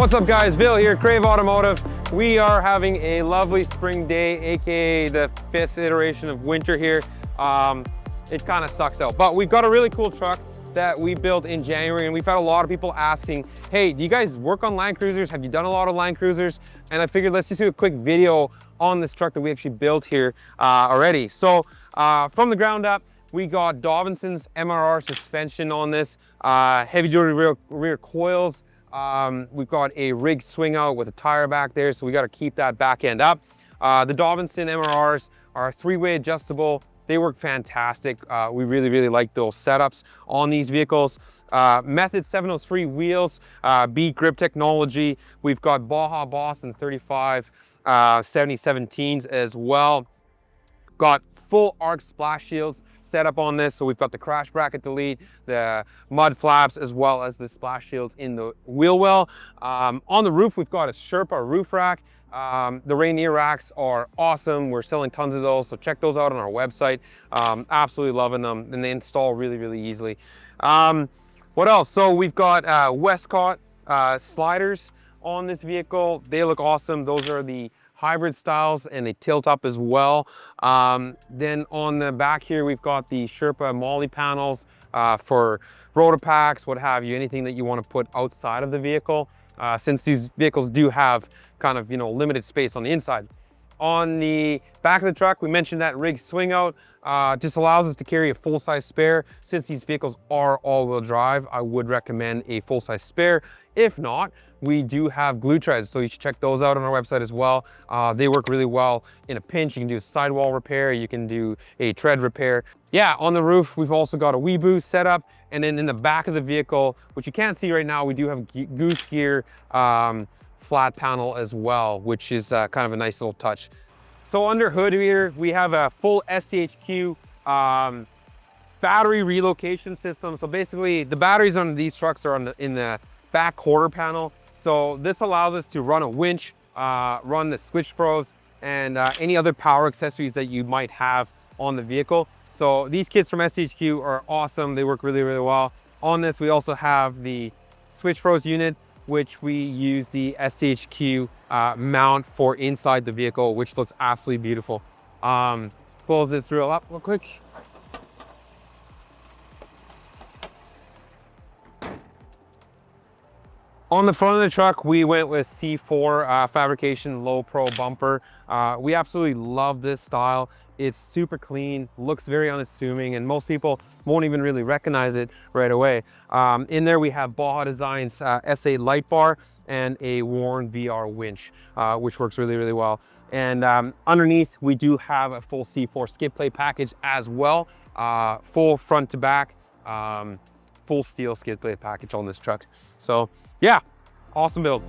What's up guys, Bill here, Crave Automotive. We are having a lovely spring day, AKA the 5th iteration of winter here. It kind of sucks out, but we've got a really cool truck that we built in January, and we've had a lot of people asking, hey, do you guys work on Land Cruisers? Have you done a lot of Land Cruisers? And I figured let's just do a quick video on this truck that we actually built here already. So from the ground up, we got Davidson's MRR suspension on this, heavy duty rear coils. We've got a rig swing out with a tire back there, so we got to keep that back end up. The Davidson MRRs are 3-way adjustable. They work fantastic. We really like those setups on these vehicles. Method 703 wheels, B grip technology. We've got Baja Boston 35 7017s as well. Got full arc splash shields set up on this, so we've got the crash bracket delete, the mud flaps, as well as the splash shields in the wheel well. On the roof, we've got a Sherpa roof rack. The Rainier racks are awesome. We're selling tons of those, so check those out on our website. Absolutely loving them, and they install really easily. What else? So we've got Westcott sliders on this vehicle. They look awesome. Those are the hybrid styles, and they tilt up as well. Then on the back here, we've got the Sherpa Molly panels for rotopacks, what have you, anything that you want to put outside of the vehicle, since these vehicles do have kind of, limited space on the inside. On the back of the truck, we mentioned that rig swing out, just allows us to carry a full-size spare. Since these vehicles are all-wheel drive, I would recommend a full-size spare. If not, we do have glue treads, so you should check those out on our website as well. They work really well in a pinch. You can do a sidewall repair, you can do a tread repair. Yeah, on the roof, we've also got a Weeboo set up, and then in the back of the vehicle, which you can't see right now, we do have goose gear flat panel as well, which is kind of a nice little touch. So under hood here, we have a full SCHQ battery relocation system. So basically, the batteries on these trucks are in the back quarter panel. So this allows us to run a winch, run the switch pros, and any other power accessories that you might have on the vehicle. So these kits from SCHQ are awesome. They work really well. On this, we also have the switch pros unit, which we use the SCHQ mount for inside the vehicle, which looks absolutely beautiful. Pulls this reel up real quick. On the front of the truck, we went with C4 fabrication low pro bumper. We absolutely love this style. It's super clean, looks very unassuming, and most people won't even really recognize it right away. In there we have Baja Designs SA light bar and a Warn VR winch, which works really well. And underneath we do have a full C4 skid plate package as well, full front to back, full steel skid plate package on this truck. So yeah, awesome build.